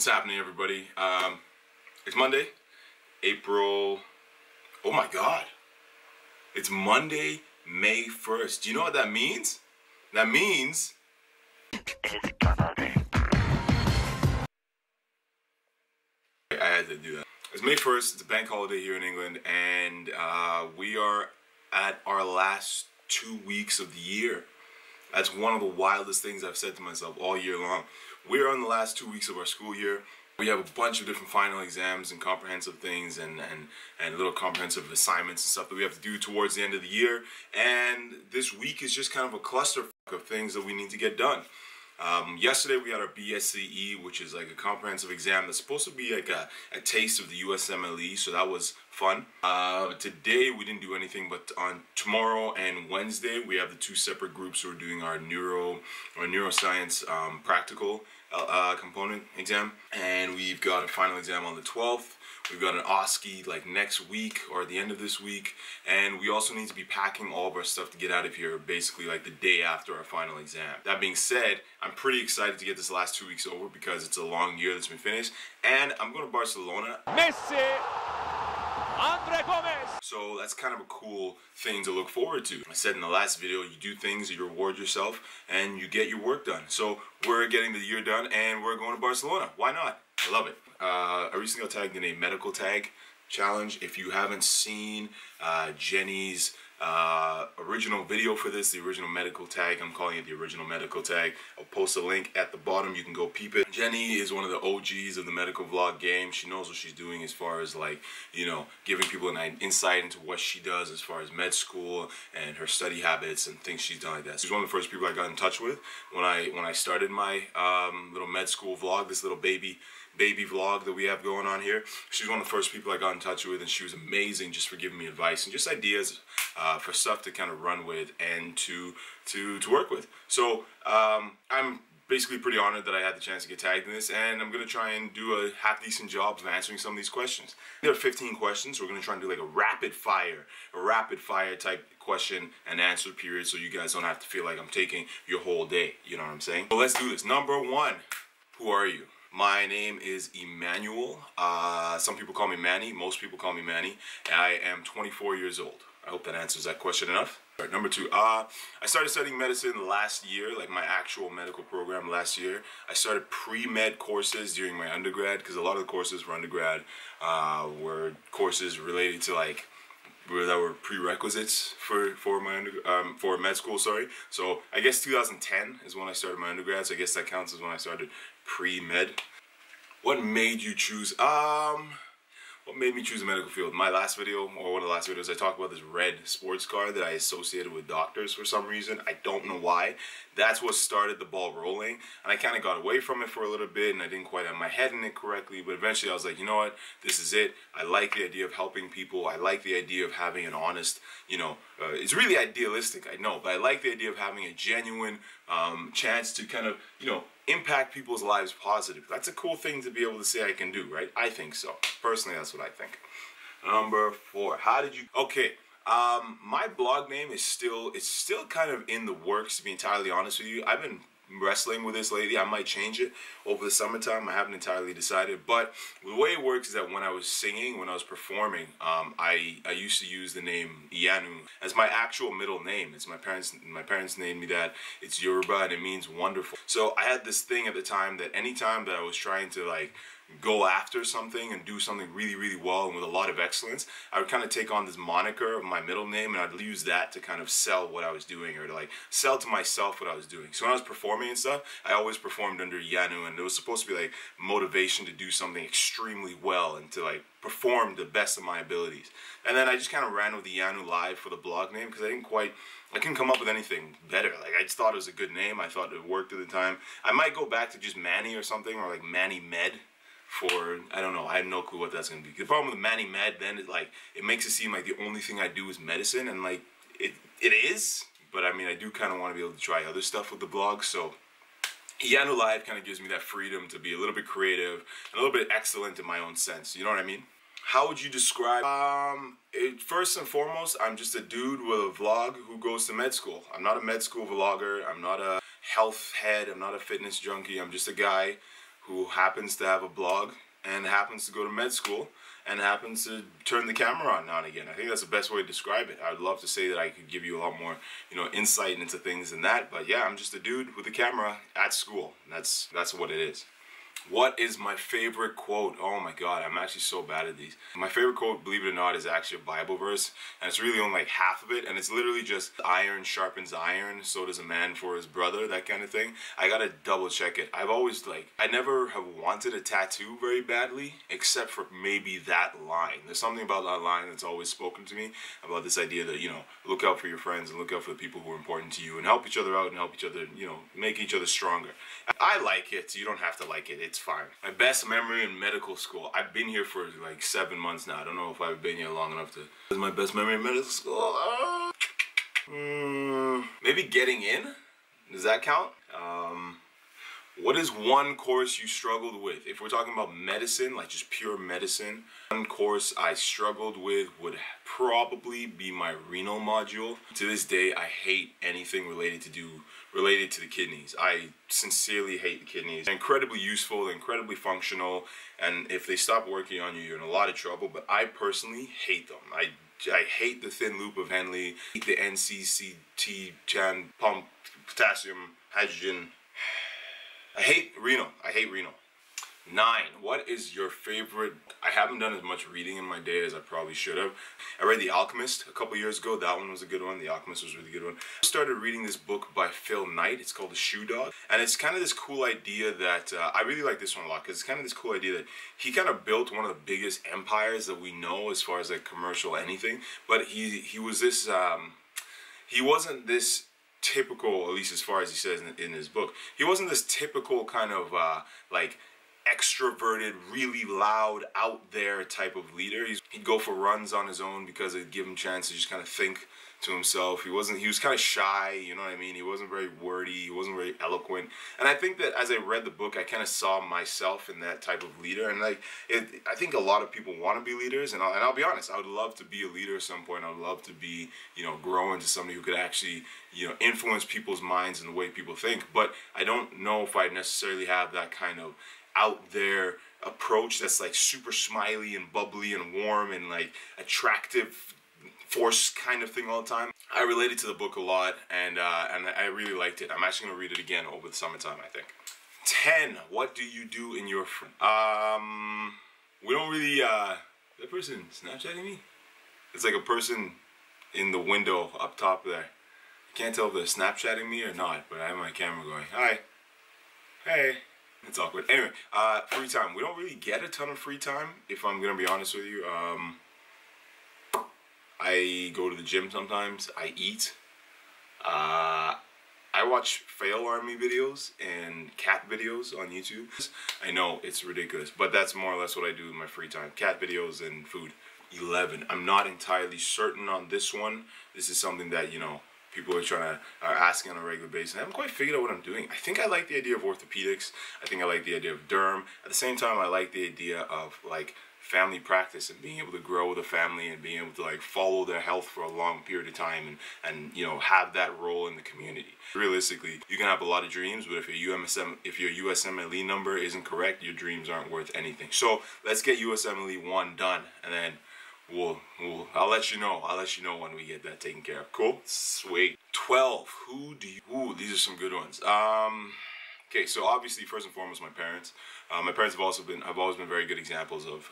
What's happening, everybody? It's Monday, April. Oh my God! It's Monday, May 1st. Do you know what that means? That means I had to do that. It's May 1st. It's a bank holiday here in England, and we are at our last 2 weeks of the year. That's one of the wildest things I've said to myself all year long. We're on the last 2 weeks of our school year. We have a bunch of different final exams and comprehensive things and little comprehensive assignments and stuff that we have to do towards the end of the year. And this week is just kind of a cluster of things that we need to get done. Yesterday we had our BSCE, which is like a comprehensive exam that's supposed to be like a taste of the USMLE, so that was fun. Today we didn't do anything, but on tomorrow and Wednesday we have the two separate groups who are doing our neuroscience practical component exam, and we've got a final exam on the 12th. We've got an OSCE like next week or at the end of this week, and we also need to be packing all of our stuff to get out of here basically like the day after our final exam. That being said, I'm pretty excited to get this last 2 weeks over because it's a long year that's been finished, and I'm going to Barcelona. Messi, Andre Gomez. So that's kind of a cool thing to look forward to. I said in the last video, you do things, you reward yourself, and you get your work done. So we're getting the year done, and we're going to Barcelona. Why not? I love it. I recently got tagged in a medical tag challenge. If you haven't seen Jenny's original video for this, the original medical tag, I'm calling it the original medical tag. I'll post a link at the bottom. You can go peep it. Jenny is one of the OGs of the medical vlog game. She knows what she's doing as far as like, you know, giving people an insight into what she does as far as med school and her study habits and things she's done like that. She's one of the first people I got in touch with when I started my little med school vlog, this little baby vlog that we have going on here. She's one of the first people I got in touch with, and she was amazing just for giving me advice and just ideas for stuff to kind of run with and to work with. So I'm basically pretty honored that I had the chance to get tagged in this, and I'm going to try and do a half-decent job of answering some of these questions. There are 15 questions, so we're going to try and do like a rapid fire type question and answer period, so you guys don't have to feel like I'm taking your whole day, you know what I'm saying? So let's do this. Number one, who are you? My name is Emmanuel. Some people call me Manny. Most people call me Manny. I am 24 years old. I hope that answers that question enough. All right, number two. I started studying medicine last year, like my actual medical program last year. I started pre-med courses during my undergrad because a lot of the courses for undergrad were courses related to like that were prerequisites for med school. Sorry. So I guess 2010 is when I started my undergrad. So I guess that counts as when I started pre-med. What made you choose? What made me choose the medical field? My last video, or one of the last videos, I talked about this red sports car that I associated with doctors for some reason. I don't know why. That's what started the ball rolling, and I kind of got away from it for a little bit, and I didn't quite have my head in it correctly, but eventually I was like, you know what, this is it. I like the idea of helping people. I like the idea of having an honest, you know, it's really idealistic, I know, but I like the idea of having a genuine chance to kind of, you know, impact people's lives positively. That's a cool thing to be able to say I can do, right? I think so. Personally, that's what I think. Number four, how did you... Okay, my blog name is still kind of in the works, to be entirely honest with you. I've been wrestling with this lately. I might change it over the summertime. I haven't entirely decided, but the way it works is that when I was singing, when I was performing, I used to use the name Iyanu as my actual middle name. It's my parents named me that. It's Yoruba and it means wonderful. So I had this thing at the time that anytime that I was trying to like go after something and do something really, really well and with a lot of excellence, I would kind of take on this moniker of my middle name, and I'd use that to kind of sell what I was doing, or to like sell to myself what I was doing. So when I was performing and stuff, I always performed under Yanu, and it was supposed to be like motivation to do something extremely well and to like perform the best of my abilities. And then I just kind of ran with the IYANULIVE for the blog name because I couldn't come up with anything better. Like, I just thought it was a good name. I thought it worked at the time. I might go back to just Manny or something, or like Manny Med. For, I don't know, I have no clue what that's going to be. The problem with Manny Med then is like, it makes it seem like the only thing I do is medicine, and like, it is, but I mean, I do kind of want to be able to try other stuff with the blog, so IYANULIVE kind of gives me that freedom to be a little bit creative, and a little bit excellent in my own sense, you know what I mean? How would you describe, first and foremost, I'm just a dude with a vlog who goes to med school. I'm not a med school vlogger, I'm not a health head, I'm not a fitness junkie, I'm just a guy who happens to have a blog and happens to go to med school and happens to turn the camera on now and again. I think that's the best way to describe it. I would love to say that I could give you a lot more, insight into things than that, but yeah, I'm just a dude with a camera at school. That's what it is. What is my favorite quote? Oh my god, I'm actually so bad at these. My favorite quote, believe it or not, is actually a Bible verse, and it's really only like half of it, and it's literally just iron sharpens iron, so does a man for his brother, that kind of thing. I gotta double check it. I've always I never have wanted a tattoo very badly, except for maybe that line. There's something about that line that's always spoken to me, about this idea that, look out for your friends and look out for the people who are important to you and help each other out and help each other, make each other stronger. I like it, so you don't have to like it. It's fine. My best memory in medical school. I've been here for like 7 months now. I don't know if I've been here long enough to... This is my best memory in medical school. Maybe getting in? Does that count? What is one course you struggled with? If we're talking about medicine, like just pure medicine, one course I struggled with would probably be my renal module. To this day, I hate anything related to the kidneys. I sincerely hate the kidneys. They're incredibly useful, they're incredibly functional, and if they stop working on you, you're in a lot of trouble, but I personally hate them. I hate the thin loop of Henle, the NCCT, Chan, pump, potassium, hydrogen. I hate renal. 9. What is your favorite? I haven't done as much reading in my day as I probably should have. I read The Alchemist a couple years ago. That one was a good one. The Alchemist was a really good one. I started reading this book by Phil Knight. It's called The Shoe Dog. And it's kind of this cool idea that, I really like this one a lot, because it's kind of this cool idea that he kind of built one of the biggest empires that we know as far as like commercial anything. But he was this, he wasn't this typical, at least as far as he says in his book, he wasn't this typical kind of like extroverted, really loud, out there type of leader. He'd go for runs on his own because it'd give him a chance to just kind of think to himself. He was kind of shy, you know what I mean? He wasn't very wordy, he wasn't very eloquent. And I think that as I read the book, I kind of saw myself in that type of leader. And I think a lot of people want to be leaders, and I'll be honest, I would love to be a leader at some point. I would love to be, grow into somebody who could actually, influence people's minds and the way people think. But I don't know if I necessarily have that kind of out there approach that's like super smiley and bubbly and warm and like attractive force kind of thing all the time. I related to the book a lot, and I really liked it. I'm actually gonna read it again over the summertime, I think. 10. What do you do in your we don't really that person Snapchatting me? It's like a person in the window up top there. I can't tell if they're Snapchatting me or not, but I have my camera going, hi, hey. It's awkward. Anyway, free time. We don't really get a ton of free time, if I'm gonna be honest with you. I go to the gym sometimes. I eat. I watch fail army videos and cat videos on YouTube. I know it's ridiculous, but that's more or less what I do in my free time. Cat videos and food. 11. I'm not entirely certain on this one. This is something that, people are asking on a regular basis. I haven't quite figured out what I'm doing. I think I like the idea of orthopedics. I think I like the idea of derm. At the same time, I like the idea of like family practice and being able to grow with a family and being able to like follow their health for a long period of time and have that role in the community. Realistically, you can have a lot of dreams, but if your USMLE number isn't correct, your dreams aren't worth anything. So let's get USMLE 1 done, and then I'll let you know. I'll let you know when we get that taken care of. Cool? Sweet. 12. Who do you... Ooh, these are some good ones. Okay, so obviously, first and foremost, my parents. My parents have always been very good examples of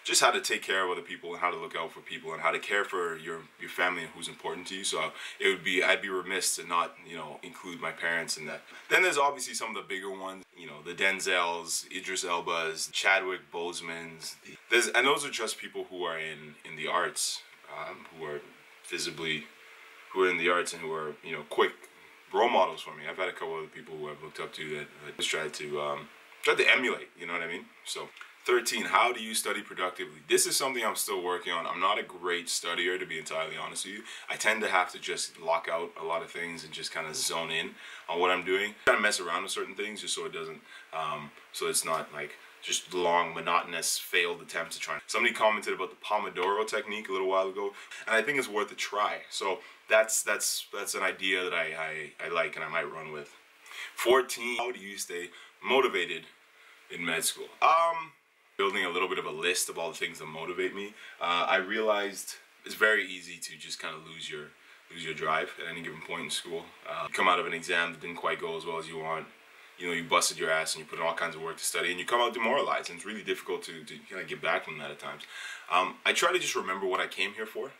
just how to take care of other people and how to look out for people and how to care for your family and who's important to you. So I'd be remiss to not, include my parents in that. Then there's obviously some of the bigger ones, the Denzels, Idris Elbas, Chadwick Bosemans. And those are just people who are in the arts, who are in the arts and who are, quick role models for me. I've had a couple other people who I've looked up to that I just tried to emulate, you know what I mean? So 13, how do you study productively? This is something I'm still working on. I'm not a great studier, to be entirely honest with you. I tend to have to just lock out a lot of things and just kind of zone in on what I'm doing. Kind of mess around with certain things just so it doesn't, so it's not like just long, monotonous, failed attempts to try. Somebody commented about the Pomodoro technique a little while ago, and I think it's worth a try. So that's an idea that I like and I might run with. 14, how do you stay motivated in med school? Building a little bit of a list of all the things that motivate me. I realized it's very easy to just kind of lose your drive at any given point in school. You come out of an exam that didn't quite go as well as you want. You know, you busted your ass and you put in all kinds of work to study, and you come out demoralized, and it's really difficult to kind of get back from that at times. I try to just remember what I came here for.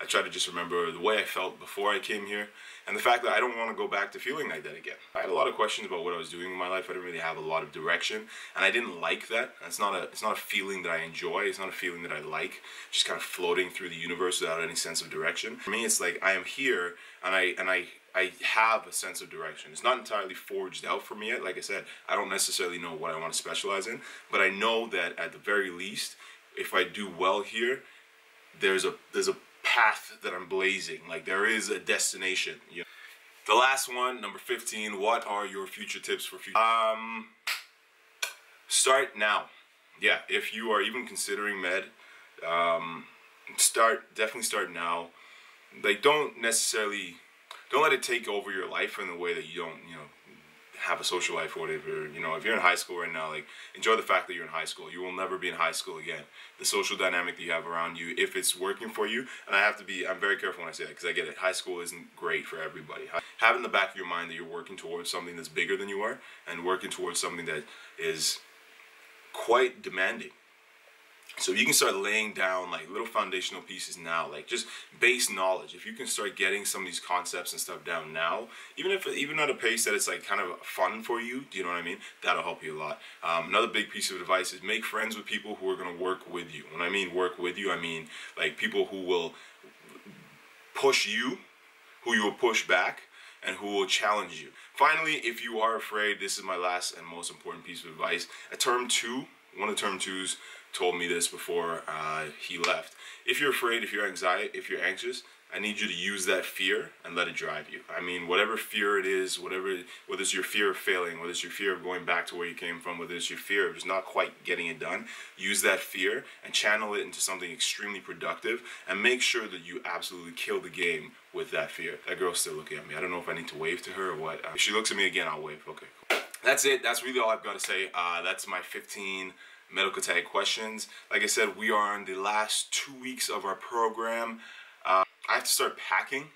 I try to just remember the way I felt before I came here, and the fact that I don't want to go back to feeling like that again. I had a lot of questions about what I was doing in my life. I didn't really have a lot of direction, and I didn't like that. It's not a feeling that I enjoy. It's not a feeling that I like. Just kind of floating through the universe without any sense of direction. For me, it's like I am here, and I have a sense of direction. It's not entirely forged out for me yet. Like I said, I don't necessarily know what I want to specialize in, but I know that at the very least, if I do well here, there's a path that I'm blazing. Like, there is a destination. You know? The last one, number 15. What are your future tips for future? Start now. Yeah, if you are even considering med, definitely start now. Like, don't let it take over your life in the way that you don't, have a social life or whatever. You know, if you're in high school right now, like, enjoy the fact that you're in high school. You will never be in high school again. The social dynamic that you have around you, if it's working for you, and I'm very careful when I say that, because I get it. High school isn't great for everybody. Have in the back of your mind that you're working towards something that's bigger than you are, and working towards something that is quite demanding. So you can start laying down like little foundational pieces now, like just base knowledge. If you can start getting some of these concepts and stuff down now, even at a pace that it's like kind of fun for you, do you know what I mean? That'll help you a lot. Another big piece of advice is make friends with people who are going to work with you. When I mean work with you, I mean like people who will push you, who you will push back, and who will challenge you. Finally, if you are afraid, this is my last and most important piece of advice. One of term twos told me this before he left. If you're afraid, if you're anxious, I need you to use that fear and let it drive you. I mean, whatever fear it is, whether it's your fear of failing, whether it's your fear of going back to where you came from, whether it's your fear of just not quite getting it done, use that fear and channel it into something extremely productive, and make sure that you absolutely kill the game with that fear. That girl's still looking at me. I don't know if I need to wave to her or what. If she looks at me again, I'll wave. Okay, cool. That's it. That's really all I've got to say. That's my 15 medical tag questions. Like I said, we are in the last 2 weeks of our program. I have to start packing.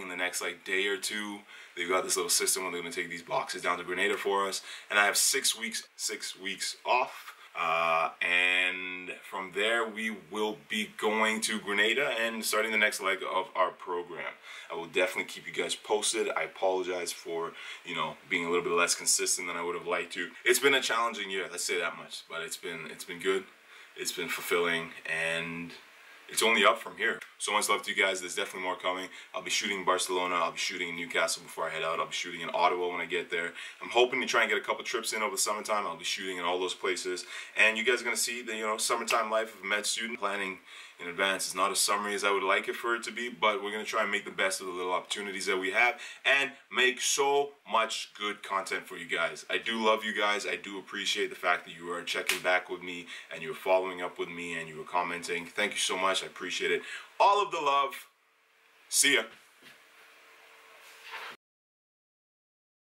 In the next like day or two. They've got this little system where they're going to take these boxes down to Grenada for us, and I have 6 weeks off. And from there we will be going to Grenada and starting the next leg of our program. I will definitely keep you guys posted. I apologize for, being a little bit less consistent than I would have liked to. It's been a challenging year, let's say that much, but it's been good. It's been fulfilling, and it's only up from here. So much love to you guys. There's definitely more coming. I'll be shooting in Barcelona. I'll be shooting in Newcastle before I head out. I'll be shooting in Ottawa when I get there. I'm hoping to try and get a couple trips in over the summertime. I'll be shooting in all those places. And you guys are going to see the summertime life of a med student. Planning in advance is not as summery as I would like it for it to be, but we're going to try and make the best of the little opportunities that we have and make so much good content for you guys. I do love you guys. I do appreciate the fact that you are checking back with me and you're following up with me and you were commenting. Thank you so much. I appreciate it. All of the love. See ya.